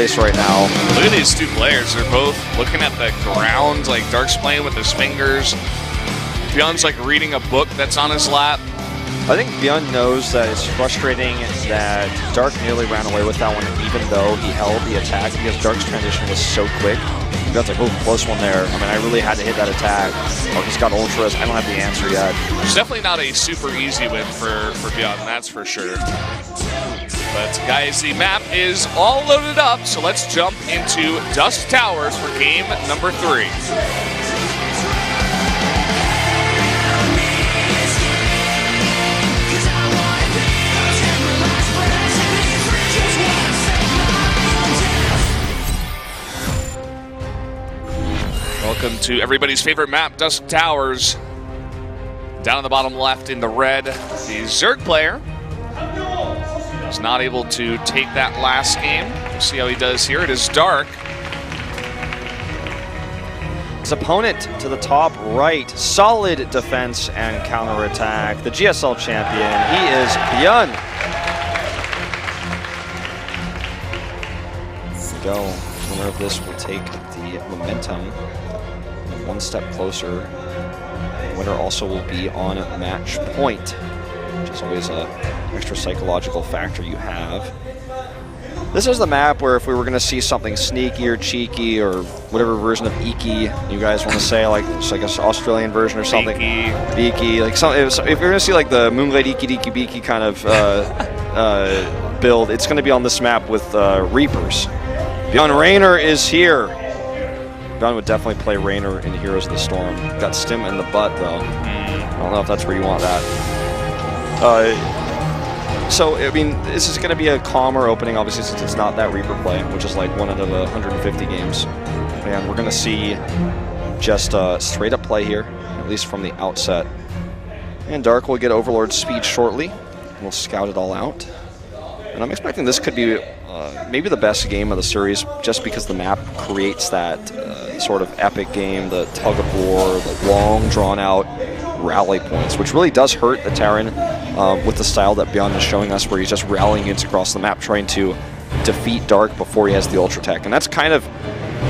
place right now. Look at these two players. They're both looking at the ground. Like, Dark's playing with his fingers. ByuN's like reading a book that's on his lap. I think ByuN knows that it's frustrating that Dark nearly ran away with that one, even though he held the attack, because Dark's transition was so quick. ByuN's like, oh, close one there. I mean, I really had to hit that attack. Oh, he's got ultras. I don't have the answer yet. It's definitely not a super easy win for ByuN, that's for sure. But guys, the map is all loaded up, so let's jump into Dusk Towers for game number 3. Welcome to everybody's favorite map, Dusk Towers. Down in the bottom left in the red, the Zerg player is not able to take that last game. We'll see how he does here. It is Dark. His opponent to the top right, solid defense and counterattack. The GSL champion, he is ByuN. Go. Winner of this will take the momentum one step closer. The winner also will be on match point, which is always an extra psychological factor you have. This is the map where if we were going to see something sneaky or cheeky or whatever version of eeky you guys want to say, like it's like an Australian version or something. Beaky. Like some, if you're going to see like the Moonlight Eeky Deeky Beaky kind of build, it's going to be on this map with Reapers. ByuN Raynor is here. ByuN would definitely play Raynor in Heroes of the Storm. Got Stim in the butt, though. I don't know if that's where you want that. So, I mean, this is going to be a calmer opening, obviously, since it's not that Reaper play, which is like 1 out of 150 games. And we're going to see just straight-up play here, at least from the outset. And Dark will get Overlord speed shortly. We'll scout it all out. And I'm expecting this could be maybe the best game of the series, just because the map creates that sort of epic game, the tug of war, the long, drawn-out rally points, which really does hurt the Terran with the style that ByuN is showing us, where he's just rallying units across the map, trying to defeat Dark before he has the Ultra Tech. And that's kind of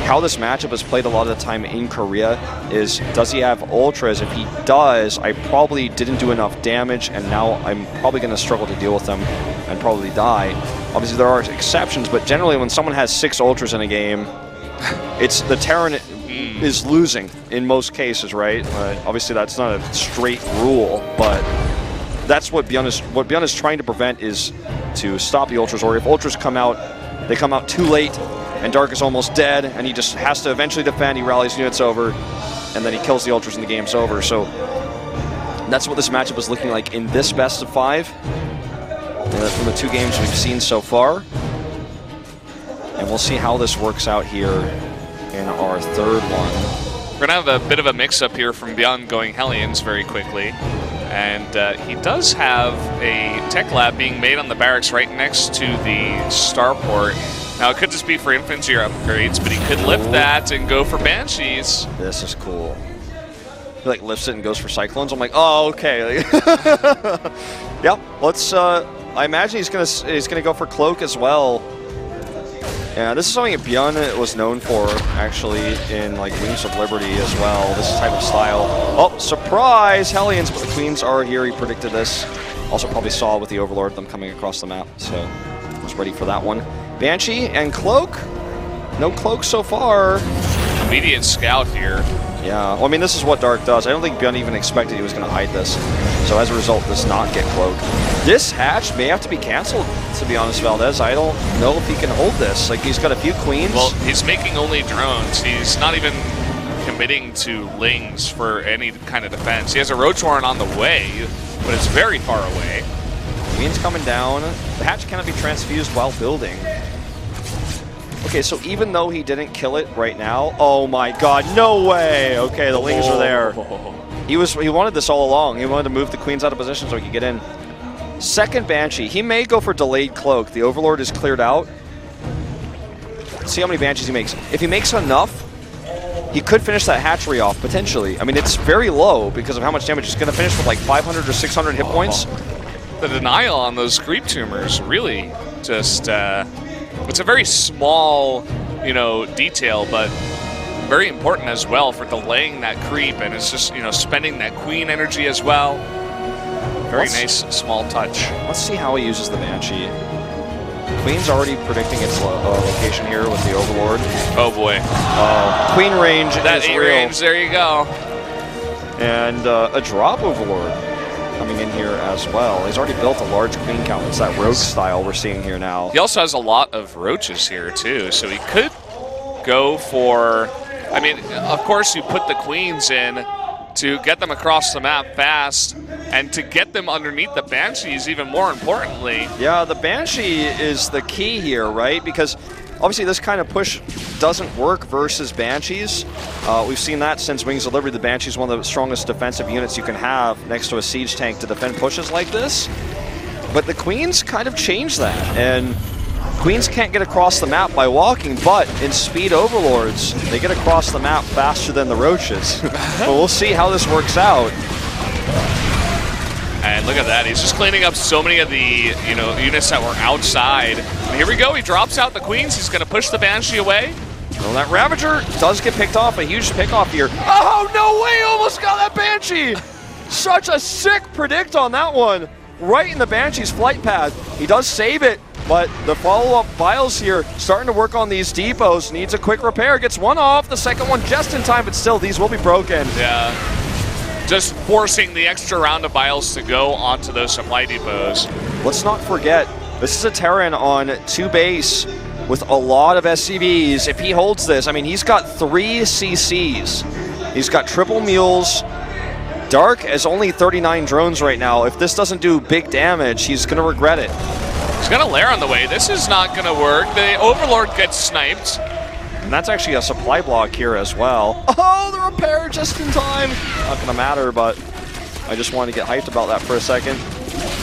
how this matchup is played a lot of the time in Korea, is does he have Ultras? If he does, I probably didn't do enough damage, and now I'm probably going to struggle to deal with them and probably die. Obviously, there are exceptions, but generally when someone has 6 Ultras in a game, it's the Terran is losing in most cases, right? Obviously, that's not a straight rule, but that's what ByuN is trying to prevent, is to stop the Ultras, or if Ultras come out, they come out too late, and Dark is almost dead, and he just has to eventually defend. He rallies units over, and then he kills the Ultras and the game's over. So that's what this matchup is looking like in this best of 5. From the 2 games we've seen so far. And we'll see how this works out here in our 3rd one. We're going to have a bit of a mix-up here from ByuN going Hellions very quickly. And he does have a tech lab being made on the barracks right next to the starport. Now, it could just be for infantry upgrades, but he could lift that and go for Banshees. This is cool. He like lifts it and goes for Cyclones. I'm like, oh, okay. Yep, let's... I imagine he's gonna go for Cloak as well. Yeah, this is something that ByuN was known for, actually, in like Wings of Liberty as well. This type of style. Oh, surprise! Hellions, but the Queens are here. He predicted this. Also, probably saw with the Overlord them coming across the map, so was ready for that one. Banshee and Cloak. No Cloak so far. Immediate scout here. Yeah, well, I mean, this is what Dark does. I don't think ByuN even expected he was going to hide this. So as a result, does not get Cloak. This hatch may have to be canceled, to be honest, Valdez. I don't know if he can hold this. Like, he's got a few Queens. Well, he's making only drones. He's not even committing to Lings for any kind of defense. He has a Ro.4 on the way, but it's very far away. Queen's coming down. The hatch cannot be transfused while building. Okay, so even though he didn't kill it right now, oh my god, no way! Okay, the Lings are there. He wanted this all along. He wanted to move the Queens out of position so he could get in. Second Banshee. He may go for delayed Cloak. The Overlord is cleared out. Let's see how many Banshees he makes. If he makes enough, he could finish that hatchery off, potentially. I mean, it's very low because of how much damage. He's going to finish with like 500 or 600 hit points. The denial on those creep tumors really just It's a very small, you know, detail, but very important as well for delaying that creep, and it's just, you know, spending that queen energy as well. Very nice small touch. Let's see how he uses the Banshee. Queen's already predicting its location here with the Overlord. Oh boy. Queen range that is 8 real. range, there you go. And a drop Overlord coming in here as well. He's already built a large queen count. It's that rogue style we're seeing here now. He also has a lot of roaches here too, so he could go for, I mean, of course you put the queens in to get them across the map fast, and to get them underneath the Banshees even more importantly. Yeah, the Banshee is the key here, right? Because obviously this kind of push doesn't work versus Banshees. We've seen that since Wings of Liberty. The Banshee is one of the strongest defensive units you can have next to a siege tank to defend pushes like this. But the Queens kind of change that, and Queens can't get across the map by walking, but in speed Overlords, they get across the map faster than the Roaches. But we'll see how this works out. And look at that, he's just cleaning up so many of the, you know, units that were outside. And here we go, he drops out the Queens, he's gonna push the Banshee away. Well, that Ravager does get picked off, a huge pick off here. Oh, no way, almost got that Banshee! Such a sick predict on that one. Right in the Banshee's flight path. He does save it, but the follow-up ByuN here starting to work on these depots. Needs a quick repair, gets one off, the second one just in time, but still, these will be broken. Yeah. Just forcing the extra round of ByuN to go onto those supply depots. Let's not forget, this is a Terran on 2 base with a lot of SCVs. If he holds this, I mean, he's got 3 CCs. He's got triple mules. Dark has only 39 drones right now. If this doesn't do big damage, he's going to regret it. He's got a lair on the way. This is not going to work. The Overlord gets sniped. And that's actually a supply block here as well. Oh, the repair just in time. Not going to matter, but I just wanted to get hyped about that for a second.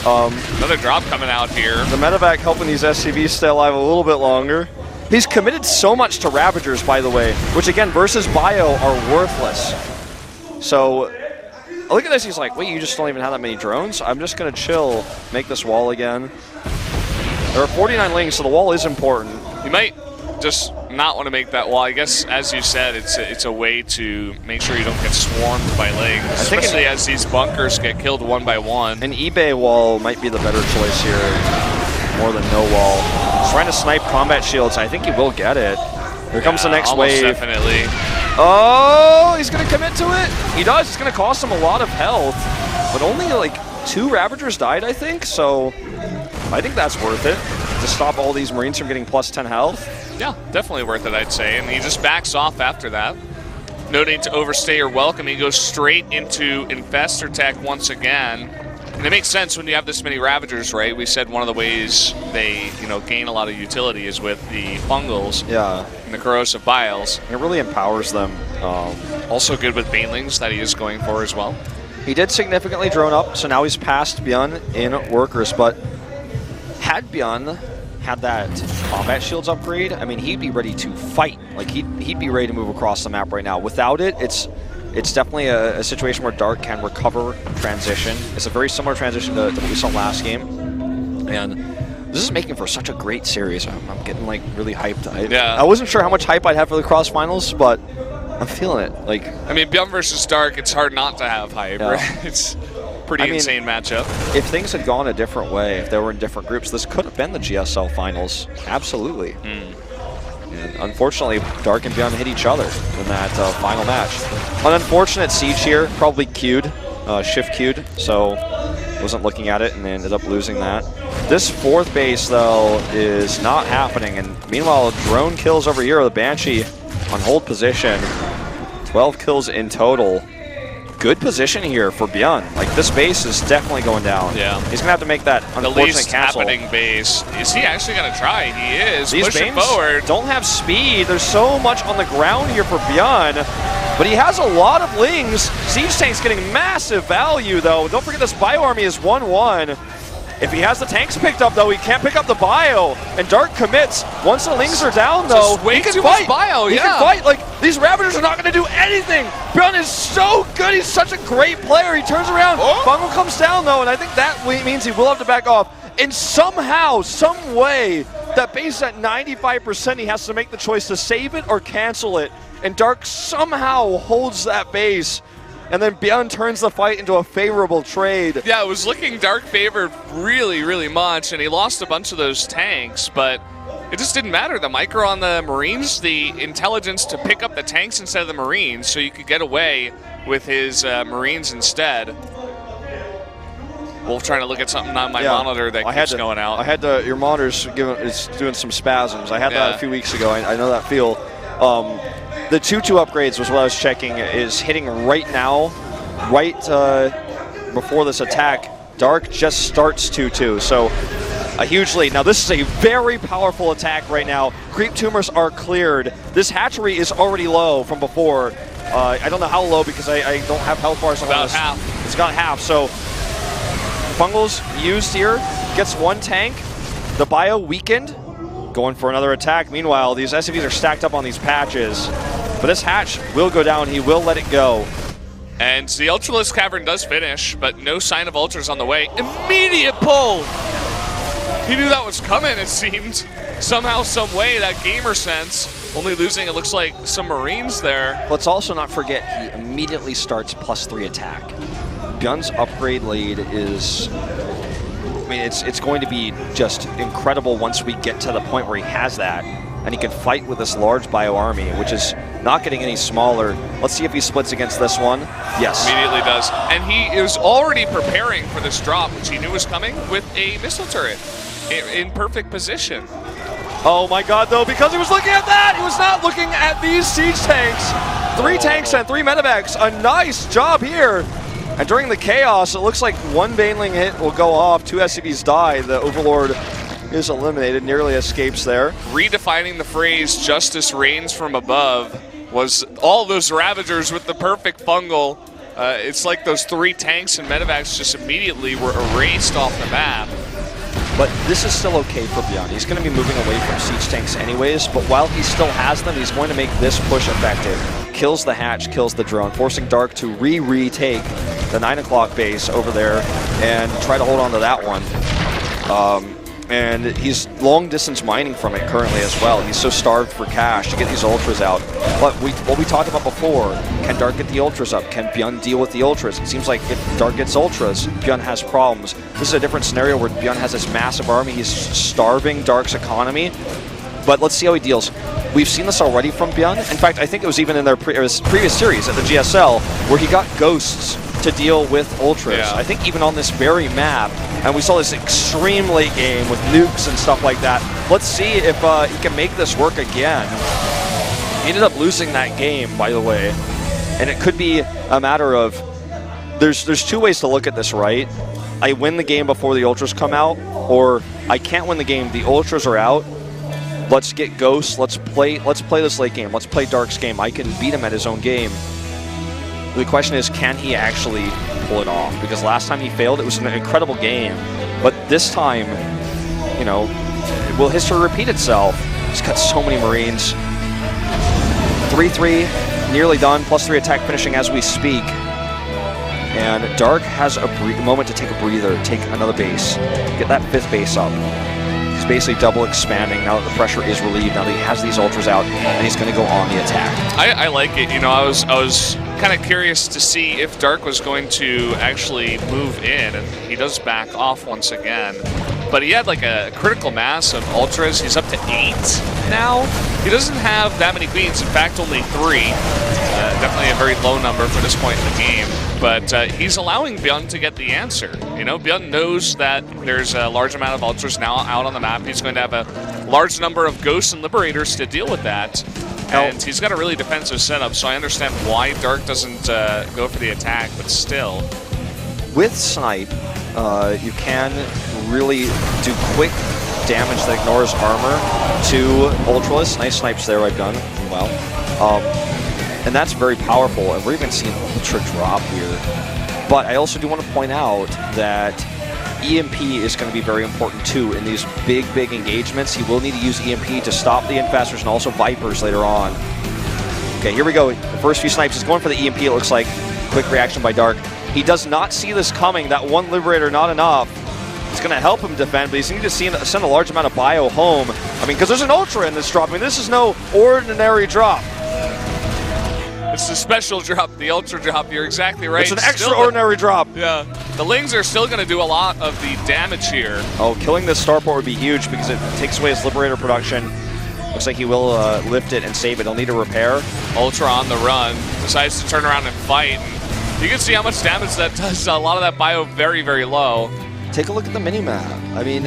Another drop coming out here. The medevac helping these SCVs stay alive a little bit longer. He's committed so much to Ravagers, by the way, which again, versus ByuN are worthless. So, look at this, he's like, wait, you just don't even have that many drones? I'm just going to chill, make this wall again. There are 49 links, so the wall is important. You might just not want to make that wall. I guess, as you said, it's a way to make sure you don't get swarmed by lings, especially as these bunkers get killed one by one. An eBay wall might be the better choice here, more than no wall. He's trying to snipe combat shields. I think he will get it. Here comes the next wave. Definitely. Oh, he's going to commit to it. He does. It's going to cost him a lot of health, but only like 2 Ravagers died, I think, so I think that's worth it to stop all these Marines from getting plus 10 health. Yeah, definitely worth it, I'd say. And he just backs off after that. No need to overstay your welcome. He goes straight into Infestor Tech once again. And it makes sense when you have this many Ravagers, right? We said one of the ways they, you know, gain a lot of utility is with the fungals. Yeah. And the corrosive biles. It really empowers them. Also good with banelings that he is going for as well. He did significantly drone up, so now he's past ByuN in workers, but had ByuN had that combat shields upgrade, I mean, he'd be ready to fight. Like, he'd be ready to move across the map right now. Without it, it's definitely a situation where Dark can recover transition. It's a very similar transition to what we saw last game. And this is making for such a great series. I'm getting, like, really hyped. I wasn't sure how much hype I'd have for the CrossFinals, but I'm feeling it. Like, I mean, ByuN versus Dark, it's hard not to have hype, right? It's pretty insane matchup. If things had gone a different way, if they were in different groups, this could have been the GSL finals. Absolutely. And unfortunately, Dark and ByuN hit each other in that final match. An unfortunate siege here, probably queued, shift queued, so wasn't looking at it and ended up losing that. This 4th base, though, is not happening. And meanwhile, drone kills over here. The Banshee on hold position. 12 kills in total. Good position here for ByuN. Like, this base is definitely going down. Yeah. He's going to have to make that unfortunate the least cancel. Happening base. Is he actually going to try? He is. These pushing Banes forward. Don't have speed. There's so much on the ground here for ByuN. But he has a lot of lings. Siege Tank's getting massive value, though. Don't forget this Bio Army is 1-1. If he has the tanks picked up, though, he can't pick up the Bio. And Dark commits. Once the lings are down, though, he can fight. Bio, he can fight. Like, these Ravagers are not going to do anything. ByuN is so good. He's such a great player. He turns around. Fungal comes down, though, and I think that means he will have to back off. And somehow, some way, That base is at 95%. He has to make the choice to save it or cancel it. And Dark somehow holds that base. And then ByuN turns the fight into a favorable trade. Yeah, it was looking Dark favored really, really much, and he lost a bunch of those tanks, but it just didn't matter. The micro on the Marines, the intelligence to pick up the tanks instead of the Marines, so you could get away with his Marines instead. Wolf trying to look at something on my monitor that keeps going out. I had to, your monitor's doing some spasms. I had that a few weeks ago. I know that feel. The 2-2 upgrades was what I was checking, is hitting right now, right before this attack. Dark just starts 2-2, so a huge lead. Now this is a very powerful attack right now. Creep tumors are cleared. This hatchery is already low from before. I don't know how low because I don't have health bars on about this. Half. It's got half, so Fungal's used here, gets one tank. The bio weakened, going for another attack. Meanwhile, these SCVs are stacked up on these patches. But this hatch will go down. He will let it go. And the Ultralisk Cavern does finish, but no sign of Ultras on the way. Immediate pull! He knew that was coming, it seemed. Somehow, some way, that gamer sense. Only losing, it looks like, some Marines there. Let's also not forget, he immediately starts +3 attack. ByuN's upgrade lead is, I mean, it's going to be just incredible once we get to the point where he has that. And he can fight with this large bio army, which is not getting any smaller. Let's see if he splits against this one. Yes. Immediately does. And he is already preparing for this drop, which he knew was coming, with a missile turret in perfect position. Oh my god, though, because he was looking at that! He was not looking at these siege tanks! 3 tanks and 3 medevacs. A nice job here. And during the chaos, it looks like one Baneling hit will go off, 2 SCVs die. The Overlord is eliminated, nearly escapes there. Redefining the phrase "justice reigns from above" was all those Ravagers with the perfect fungal. It's like those 3 tanks and medevacs just immediately were erased off the map. But this is still okay for ByuN. He's going to be moving away from siege tanks anyways, but while he still has them, he's going to make this push effective. Kills the hatch, kills the drone, forcing Dark to retake the 9 o'clock base over there and try to hold on to that one. And he's long-distance mining from it currently as well. He's so starved for cash to get these Ultras out. But what we talked about before, can Dark get the Ultras up? Can ByuN deal with the Ultras? It seems like if Dark gets Ultras, ByuN has problems. This is a different scenario where ByuN has this massive army. He's starving Dark's economy. But let's see how he deals. We've seen this already from ByuN. In fact, I think it was even in their previous series at the GSL where he got Ghosts to deal with Ultras. Yeah. I think even on this very map, and we saw this extreme late game with nukes and stuff like that. Let's see if he can make this work again. He ended up losing that game, by the way, and it could be a matter of, there's 2 ways to look at this, right? I win the game before the Ultras come out, or I can't win the game, the Ultras are out. Let's get Ghosts, let's play this late game, let's play Dark's game. I can beat him at his own game. The question is, can he actually pull it off? Because last time he failed, it was an incredible game. But this time, you know, will history repeat itself? He's got so many Marines. 3-3, nearly done, +3 attack finishing as we speak. And Dark has a moment to take a breather, take another base, get that 5th base up. He's basically double expanding now that the pressure is relieved, now that he has these Ultras out, and he's going to go on the attack. I like it. You know, I was kind of curious to see if Dark was going to actually move in, and he does back off once again. But he had like a critical mass of Ultras. He's up to 8 now. He doesn't have that many Queens. In fact, only 3. Definitely a very low number for this point in the game. But he's allowing ByuN to get the answer. You know, ByuN knows that there's a large amount of Ultras now out on the map. He's going to have a large number of Ghosts and Liberators to deal with that. And he's got a really defensive setup, so I understand why Dark doesn't go for the attack, but still. With Snipe, you can really do quick damage that ignores armor to Ultralisk. Nice snipes there by ByuN. Well. And that's very powerful, and we're even seeing Ultra drop here. But I also do want to point out that EMP is going to be very important too in these big engagements. He will need to use EMP to stop the Infestors and also Vipers later on. Okay, here we go. The first few snipes is going for the EMP, it looks like. Quick reaction by Dark. He does not see this coming. That one Liberator, not enough. It's going to help him defend, but he's going to send a large amount of bio home. I mean, because there's an Ultra in this drop. I mean, this is no ordinary drop. It's a special drop, the Ultra drop. You're exactly right. It's an extraordinary drop. Yeah. The Lings are still going to do a lot of the damage here. Oh, killing this starport would be huge because it takes away his Liberator production. Looks like he will lift it and save it. He'll need to repair. Ultra on the run. Decides to turn around and fight. And you can see how much damage that does. A lot of that bio very, very low. Take a look at the minimap. I mean,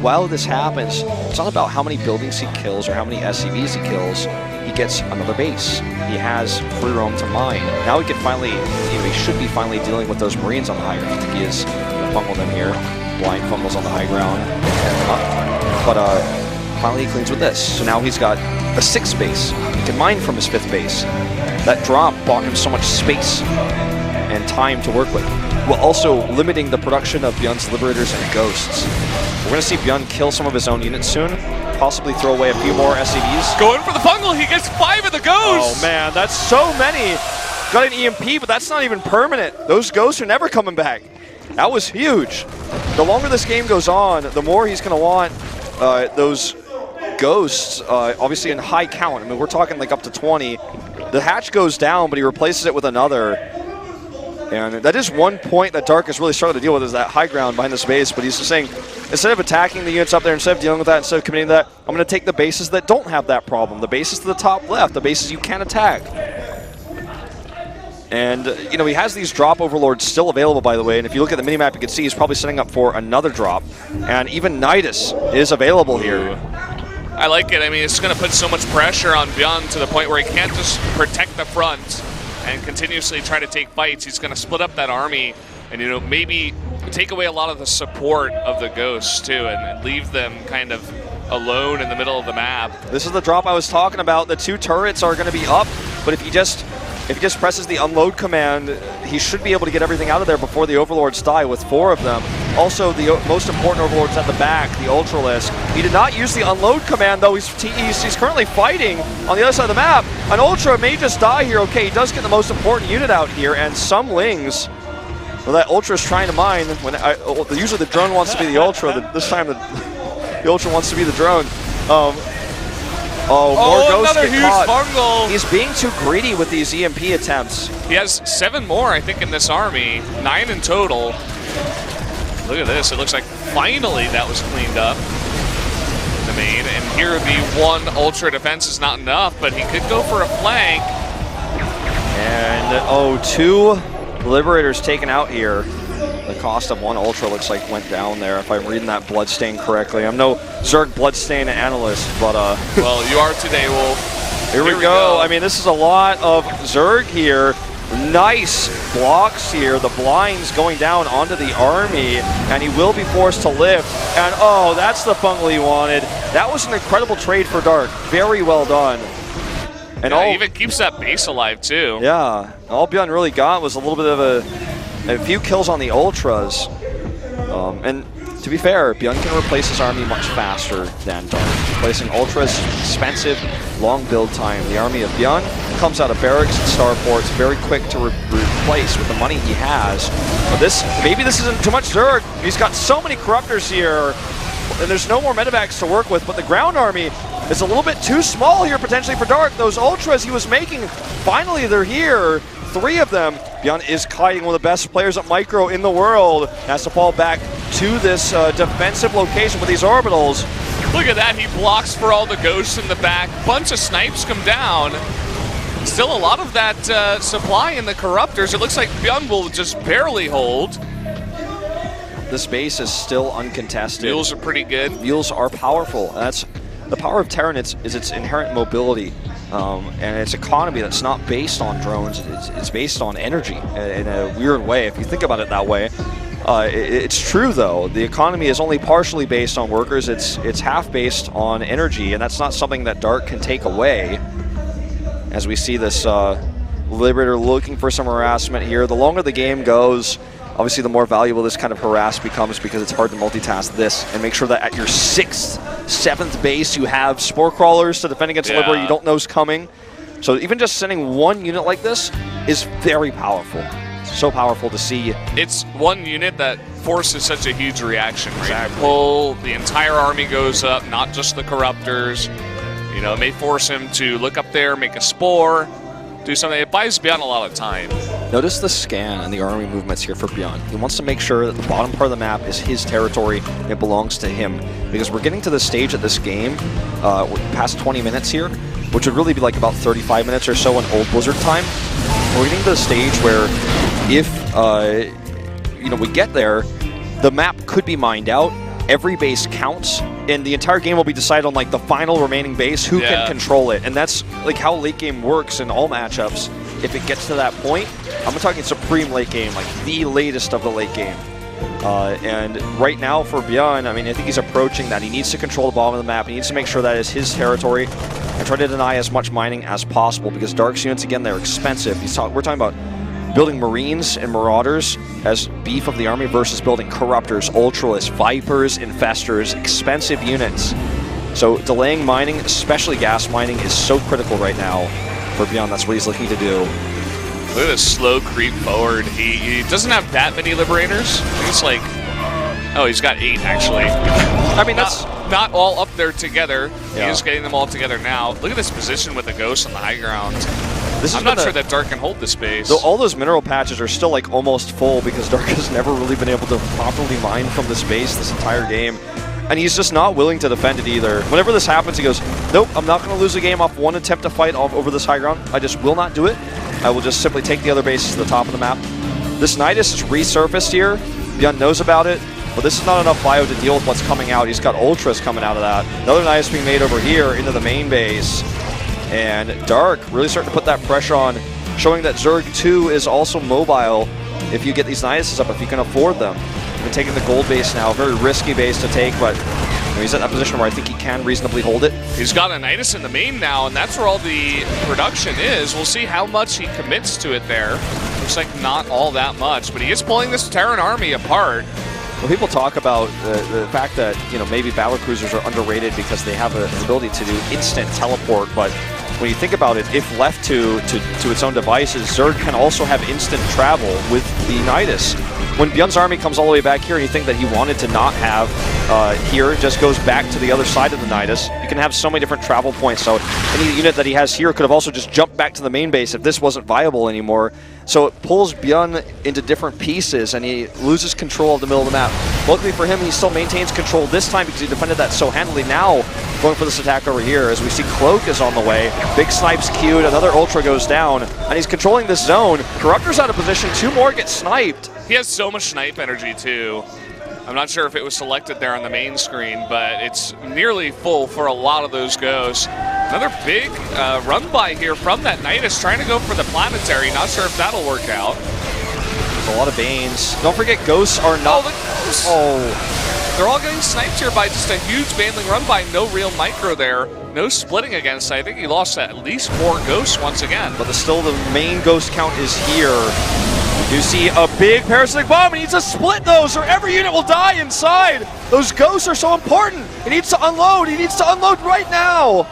while this happens, it's not about how many buildings he kills or how many SCVs he kills. He gets another base. He has free roam to mine. Now he can finally, he should be finally dealing with those Marines on the high ground. I think he is going to fungal them here. Blind fumbles on the high ground. But finally he cleans with this. So now he's got a 6th base. He can mine from his 5th base. That drop bought him so much space and time to work with, while also limiting the production of ByuN's Liberators and Ghosts. We're going to see ByuN kill some of his own units soon, possibly throw away a few more SCVs. Going for the fungal, he gets 5 of the Ghosts! Oh man, that's so many! Got an EMP, but that's not even permanent. Those Ghosts are never coming back. That was huge. The longer this game goes on, the more he's going to want those Ghosts, obviously in high count. I mean, we're talking like up to 20. The hatch goes down, but he replaces it with another. And that is one point that Dark has really struggled to deal with, is that high ground behind this base. But he's just saying, instead of attacking the units up there, instead of dealing with that, instead of committing to that, I'm going to take the bases that don't have that problem. The bases to the top left, the bases you can attack. And, you know, he has these drop overlords still available, by the way. And if you look at the minimap, you can see he's probably setting up for another drop. And even Nidus is available here. I like it. I mean, it's going to put so much pressure on ByuN to the point where he can't just protect the front and continuously try to take fights. He's going to split up that army and, you know, maybe take away a lot of the support of the Ghosts, too, and leave them kind of alone in the middle of the map. This is the drop I was talking about. The 2 turrets are going to be up, but if he just presses the unload command, he should be able to get everything out of there before the overlords die, with 4 of them. Also, the most important overlords at the back, the Ultralisk. He did not use the unload command, though. He's currently fighting on the other side of the map. An Ultra may just die here. Okay, he does get the most important unit out here, and some Lings. Well, that Ultra is trying to mine. Usually the drone wants to be the Ultra. This time the Ultra wants to be the drone. More Ghosts another get huge caught. fungal. He's being too greedy with these EMP attempts. He has 7 more, I think, in this army. 9 in total. Look at this. It looks like finally that was cleaned up in the main. And here the 1 Ultra defense is not enough, but he could go for a flank. And, 2 Liberators taken out here. The cost of 1 Ultra looks like went down there, if I'm reading that Bloodstain correctly. I'm no Zerg Bloodstain analyst, but well, you are today, Wolf. Here we go. I mean, this is a lot of Zerg here. Nice blocks here. The blinds going down onto the army, and he will be forced to lift. And oh, that's the fungal he wanted. That was an incredible trade for Dark. Very well done. And yeah, even keeps that base alive too. Yeah, all ByuN really got was a little bit of a few kills on the Ultras. And to be fair, ByuN can replace his army much faster than Dark. Replacing Ultras, expensive, long build time. The army of ByuN comes out of barracks and starports, very quick to replace with the money he has. But maybe this isn't too much Zerg. He's got so many Corruptors here, and there's no more medevacs to work with, but the ground army is a little bit too small here potentially for Dark. Those Ultras he was making, finally they're here. 3 of them. ByuN is kiting one of the best players at Micro in the world. Has to fall back to this defensive location with these orbitals. Look at that, he blocks for all the Ghosts in the back. Bunch of snipes come down. Still a lot of that supply in the Corruptors. It looks like ByuN will just barely hold. This base is still uncontested. Mules are pretty good. Mules are powerful. That's the power of Terran is its inherent mobility. And its economy that's not based on drones, it's based on energy in a weird way, if you think about it that way. It's true, though. The economy is only partially based on workers. It's half based on energy, and that's not something that Dark can take away. As we see this Liberator looking for some harassment here. The longer the game goes, obviously the more valuable this kind of harass becomes, because it's hard to multitask this and make sure that at your 6th, 7th base you have Spore Crawlers to defend against a Liberator you don't know is coming. So even just sending 1 unit like this is very powerful. It's So powerful to see. It's one unit that forces such a huge reaction, right? Exactly. Pull, the entire army goes up, not just the Corruptors. You know, it may force him to look up there, make a Spore, do something. It buys ByuN a lot of time. Notice the scan and the army movements here for ByuN. He wants to make sure that the bottom part of the map is his territory and it belongs to him. Because we're getting to the stage of this game, we're past 20 minutes here, which would really be like about 35 minutes or so in old Blizzard time. We're getting to the stage where if you know, we get there, the map could be mined out, every base counts, and the entire game will be decided on like the final remaining base, who can control it. And that's like how late game works in all matchups. If it gets to that point, I'm talking supreme late game, like the latest of the late game. And right now for ByuN, I mean, I think he's approaching that. He needs to control the bottom of the map. He needs to make sure that is his territory and try to deny as much mining as possible, because Dark's units, again, they're expensive. We're talking about building Marines and Marauders as beef of the army versus building Corruptors, Ultralists, Vipers, Infestors, expensive units. So delaying mining, especially gas mining, is so critical right now for ByuN. That's what he's looking to do. Look at this slow creep forward. He doesn't have that many Liberators. I think it's like, oh, he's got 8 actually. I mean, that's not all up there together. Yeah. He's getting them all together now. Look at this position with the Ghost on the high ground. I'm not sure that Dark can hold this space. So all those mineral patches are still like almost full because Dark has never really been able to properly mine from this base this entire game. And he's just not willing to defend it either. Whenever this happens, he goes, nope, I'm not going to lose the game off one attempt to fight over this high ground. I just will not do it. I will just simply take the other bases to the top of the map. This Nidus is resurfaced here. ByuN knows about it, but this is not enough bio to deal with what's coming out. He's got Ultras coming out of that. Another Nidus being made over here into the main base. And Dark really starting to put that pressure on, showing that Zerg 2 is also mobile if you get these Niduses up, if you can afford them. We're taking the gold base now, very risky base to take, but he's at that position where I think he can reasonably hold it. He's got a Nidus in the main now, and that's where all the production is. We'll see how much he commits to it there. Looks like not all that much, but he is pulling this Terran army apart. Well, people talk about the fact that, you know, maybe battlecruisers are underrated because they have an ability to do instant teleport, but when you think about it, if left to its own devices, Zerg can also have instant travel with the Nidus. When ByuN's army comes all the way back here, and you think that he wanted to not have here, just goes back to the other side of the Nidus. You can have so many different travel points, so any unit that he has here could have also just jumped back to the main base if this wasn't viable anymore. So it pulls ByuN into different pieces, and he loses control of the middle of the map. Luckily for him, he still maintains control this time because he defended that so handily. Now, going for this attack over here, as we see Cloak is on the way. Big snipes queued, another Ultra goes down, and he's controlling this zone. Corruptor's out of position, 2 more get sniped. He has so much snipe energy, too. I'm not sure if it was selected there on the main screen, but it's nearly full for a lot of those Ghosts. Another big run by here from that Nidus, trying to go for the Planetary. Not sure if that'll work out. There's a lot of Banes. Don't forget, Ghosts are not... Oh, the Ghosts! They're all getting sniped here by just a huge Baneling run by. No real micro there. No splitting against. I think he lost at least 4 Ghosts once again. But still, the main Ghost count is here. You see a big parasitic bomb. He needs to split those or every unit will die inside. Those Ghosts are so important. He needs to unload. He needs to unload right now.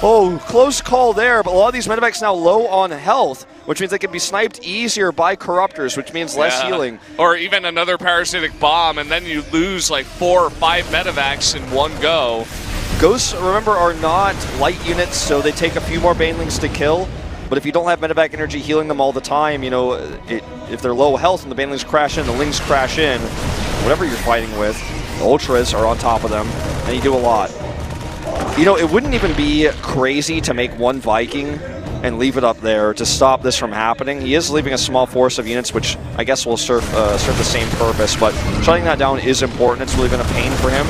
Oh, close call there, but a lot of these medevacs now low on health, which means they can be sniped easier by Corruptors, which means less healing. Or even another parasitic bomb, and then you lose like 4 or 5 medevacs in one go. Ghosts, remember, are not light units, so they take a few more Banelings to kill. But if you don't have medevac energy healing them all the time, you know, if they're low health and the Banelings crash in, the Lings crash in, whatever you're fighting with, the Ultras are on top of them, and you do a lot. You know, it wouldn't even be crazy to make 1 Viking and leave it up there to stop this from happening. He is leaving a small force of units, which I guess will serve the same purpose, but shutting that down is important. It's really been a pain for him.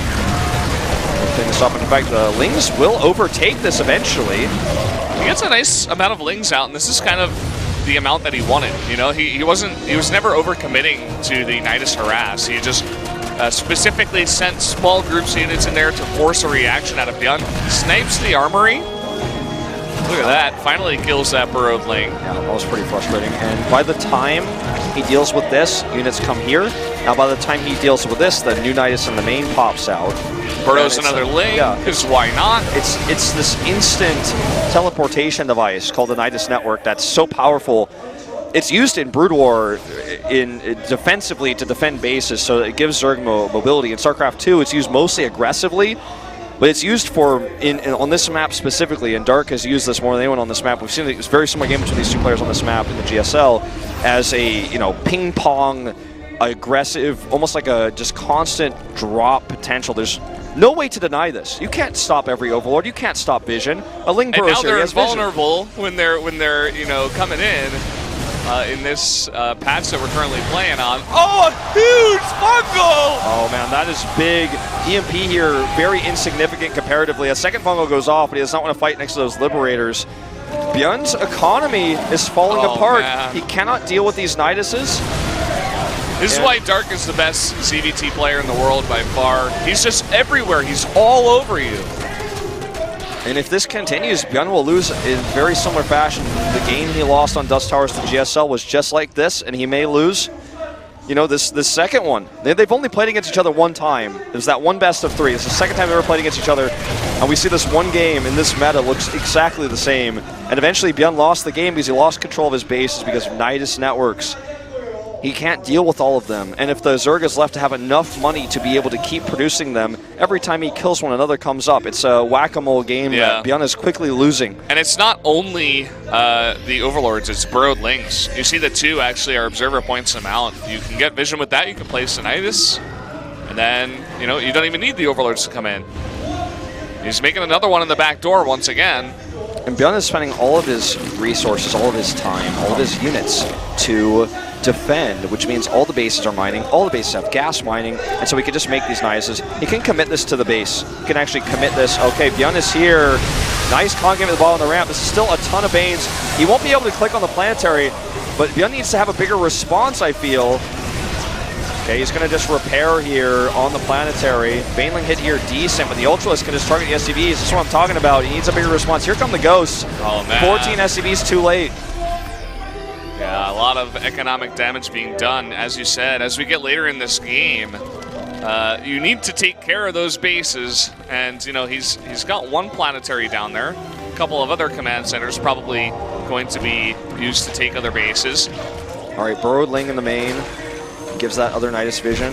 Things up. In fact, the Lings will overtake this eventually. He gets a nice amount of Lings out, and this is kind of the amount that he wanted. You know, he was never overcommitting to the Nidus harass. He just specifically sent small groups of units in there to force a reaction out of ByuN. Snipes the armory. Look at that. Finally kills that burrowed Ling. Yeah, that was pretty frustrating. And by the time he deals with this, units come here. Now by the time he deals with this, the new Nidus in the main pops out. Burrows another Ling, because why not? It's this instant teleportation device called the Nidus Network that's so powerful it's used in Brood War in defensively to defend bases, so it gives Zerg mobility. In StarCraft 2, it's used mostly aggressively, but it's used for on this map specifically, and Dark has used this more than anyone on this map. We've seen it's a very similar game between these two players on this map in the GSL as a ping pong, aggressive, almost like a just constant drop potential. There's no way to deny this. You can't stop every Overlord. You can't stop Vision. A Ling and burrows now here. they're vulnerable when they're coming in this patch that we're currently playing on. Oh, a huge fungal! Oh man, that is big. EMP here, very insignificant comparatively. A second fungal goes off, but he does not want to fight next to those Liberators. ByuN's economy is falling apart. Man. He cannot deal with these Niduses. This is why Dark is the best ZVT player in the world by far. He's just everywhere. He's all over you. And if this continues, ByuN will lose in very similar fashion. The game he lost on Dust Towers to GSL was just like this, and he may lose, this second one. They've only played against each other one time. It was that one best of 3. It's the second time they ever played against each other, and we see this one game in this meta looks exactly the same. And eventually ByuN lost the game because he lost control of his bases because of Nidus networks. He can't deal with all of them, and if the Zerg is left to have enough money to be able to keep producing them, every time he kills one, another comes up. It's a whack-a-mole game that ByuN is quickly losing. And it's not only the Overlords, it's Burrowed Lings. You see the 2 actually are Observer points them out. You can get Vision with that, you can play Sinitis, and then, you don't even need the Overlords to come in. He's making another one in the back door once again. And ByuN is spending all of his resources, all of his time, all of his units to defend, which means all the bases are mining, all the bases have gas mining, and so we can just make these Niduses. He can commit this to the base. He can actually commit this. Okay, ByuN is here. Nice con game at the ball on the ramp. This is still a ton of Banes. He won't be able to click on the planetary, but ByuN needs to have a bigger response, I feel. Okay, he's going to just repair here on the planetary. Baneling hit here decent, but the Ultralisk can just target the SCVs. This is what I'm talking about. He needs a bigger response. Here come the Ghosts. Oh, man. 14 SCVs too late. Yeah, a lot of economic damage being done. As you said, as we get later in this game, you need to take care of those bases. And, he's got one planetary down there. A couple of other command centers probably going to be used to take other bases. All right, Burrowed Ling in the main. Gives that other Nidus vision.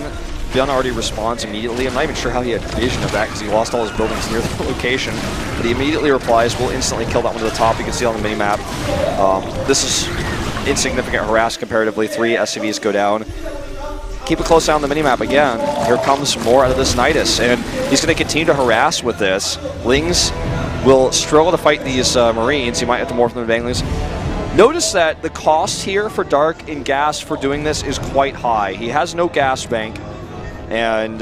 ByuN already responds immediately. I'm not even sure how he had vision of that because he lost all his buildings near the location. But he immediately replies, we'll instantly kill that one to the top. You can see on the mini-map. This is insignificant harass comparatively. 3 SCVs go down. Keep a close eye on the minimap again. Here comes more out of this Nidus, and he's going to continue to harass with this. Lings will struggle to fight these Marines. He might have to morph them to Banglings. Notice that the cost here for Dark in gas for doing this is quite high. He has no gas bank, and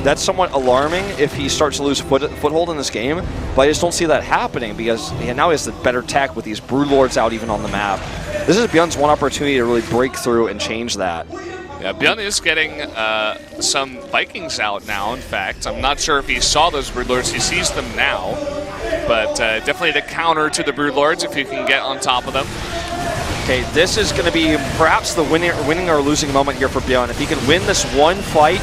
that's somewhat alarming if he starts to lose foothold in this game, but I just don't see that happening because now he has the better tech with these Broodlords out even on the map. This is ByuN's one opportunity to really break through and change that. Yeah, ByuN is getting some Vikings out now, in fact. I'm not sure if he saw those Broodlords. He sees them now, but definitely the counter to the Broodlords if you can get on top of them. Okay, this is going to be perhaps the winning or losing moment here for ByuN. If he can win this one fight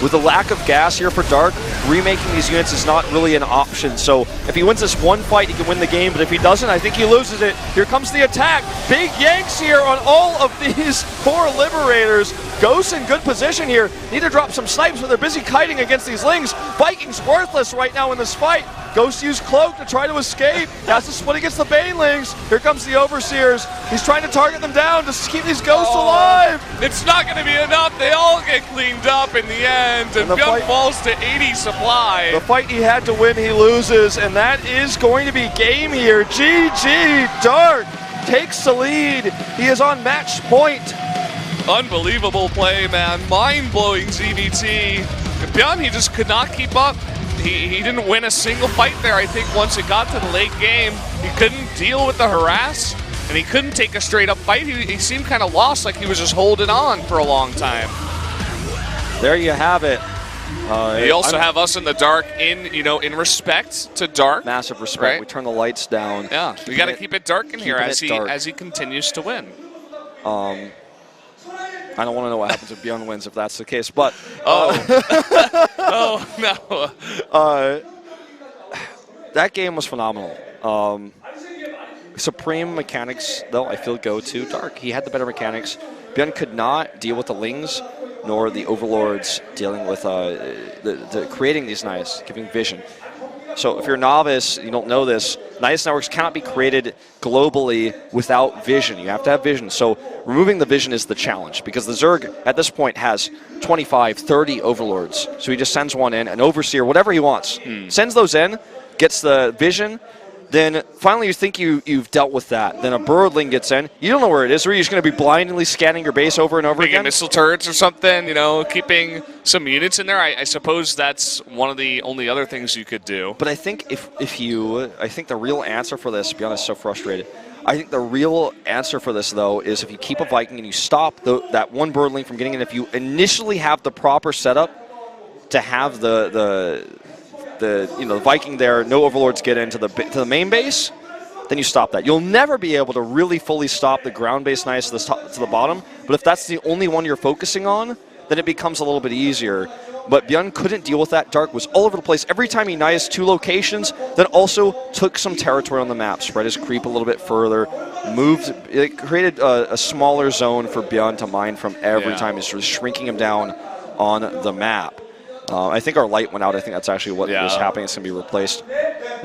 with the lack of gas here for Dark, remaking these units is not really an option. So if he wins this one fight, he can win the game, but if he doesn't, I think he loses it. Here comes the attack. Big yanks here on all of these 4 Liberators. Ghosts in good position here. Need to drop some snipes, but they're busy kiting against these Lings. Vikings worthless right now in this fight. Ghost used Cloak to try to escape. Has to split against the Banelings. Here comes the Overseers. He's trying to target them down to keep these Ghosts alive. It's not going to be enough. They all get cleaned up in the end, and ByuN falls to 80 supply. The fight he had to win, he loses, and that is going to be game here. GG, Dark takes the lead. He is on match point. Unbelievable play, man. Mind-blowing ZVT. ByuN, he just could not keep up. He didn't win a single fight there. I think once it got to the late game, he couldn't deal with the harass, and he couldn't take a straight-up fight. He seemed kind of lost, like he was just holding on for a long time. There you have it. You also have us in the dark in respect to Dark. Massive respect. Right? We turn the lights down. Yeah, we got to keep it dark in here as he continues to win. I don't want to know what happens if ByuN wins if that's the case, but oh no. That game was phenomenal. supreme mechanics, though, I feel go to Dark. He had the better mechanics. ByuN could not deal with the Lings nor the Overlords dealing with creating these knights, giving vision. So if you're a novice, you don't know this, Nidus networks cannot be created globally without vision. You have to have vision. So removing the vision is the challenge, because the Zerg at this point has 25, 30 Overlords. So he just sends one in, an Overseer, whatever he wants. Sends those in, gets the vision, then finally you think you've dealt with that. Then a Birdling gets in. You don't know where it is. Or you're just going to be blindly scanning your base over and over again. Missile turrets or something, you know, keeping some units in there. I suppose that's one of the only other things you could do. But I think I think the real answer for this, ByuN is so frustrated. I think the real answer for this, though, is if you keep a Viking and you stop that one Birdling from getting in, if you initially have the proper setup to have the Viking there, no Overlords get into the main base, then you stop that. You'll never be able to really fully stop the ground-based Knights to the bottom, but if that's the only one you're focusing on, then it becomes a little bit easier. But ByuN couldn't deal with that. Dark was all over the place. Every time he Knights 2 locations, then also took some territory on the map, spread his creep a little bit further, it created a smaller zone for ByuN to mine from every time. He's sort of shrinking him down on the map. I think our light went out. I think that's actually what was happening. It's going to be replaced.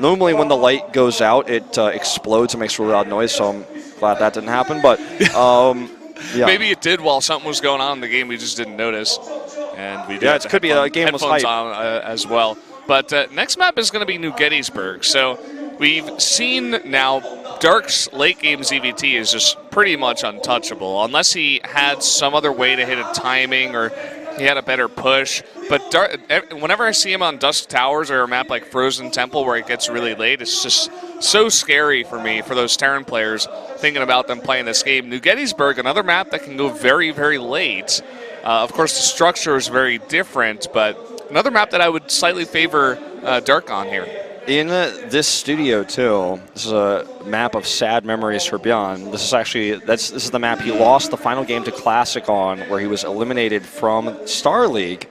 Normally when the light goes out, it explodes and makes a really loud noise, so I'm glad that didn't happen. But maybe it did while something was going on in the game. We just didn't notice. And we did it could be a game was hype on as well. But next map is going to be New Gettysburg. So we've seen now Dark's late game ZVT is just pretty much untouchable, unless he had some other way to hit a timing or he had a better push. But whenever I see him on Dusk Towers or a map like Frozen Temple where it gets really late, it's just so scary for me, for those Terran players, thinking about them playing this game. New Gettysburg, another map that can go very, very late. Of course, the structure is very different, but another map that I would slightly favor Dark on here. In this studio, too, this is a map of sad memories for ByuN. This is actually, this is the map he lost the final game to Classic on, where he was eliminated from Star League.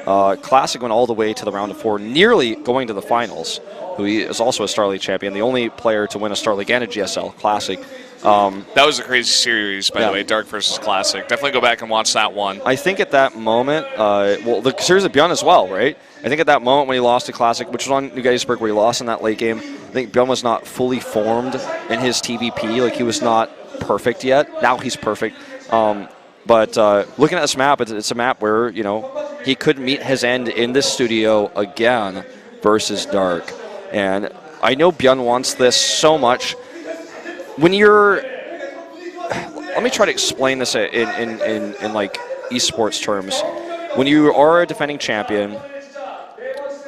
Classic went all the way to the round of 4, nearly going to the finals, who he is also a Star League champion, the only player to win a Star League and a GSL Classic. That was a crazy series, by the way, Dark versus Classic. Definitely go back and watch that one. I think at that moment, well, the series of ByuN as well, right? I think at that moment when he lost to Classic, which was on New Gettysburg, where he lost in that late game, I think ByuN was not fully formed in his TVP. Like, he was not perfect yet. Now he's perfect. But looking at this map, it's a map where, you know, he could meet his end in this studio again versus Dark. And I know ByuN wants this so much. When you're, let me try to explain this in like esports terms. When you are a defending champion,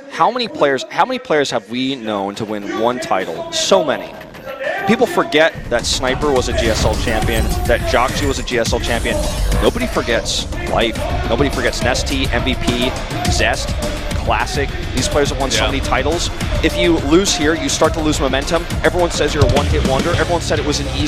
how many players have we known to win one title? So many. People forget that Sniper was a GSL champion, that Joxy was a GSL champion. Nobody forgets Life. Nobody forgets Nesty, MVP, Zest, Classic. These players have won so many titles. If you lose here, you start to lose momentum. Everyone says you're a one-hit wonder. Everyone said it was an easy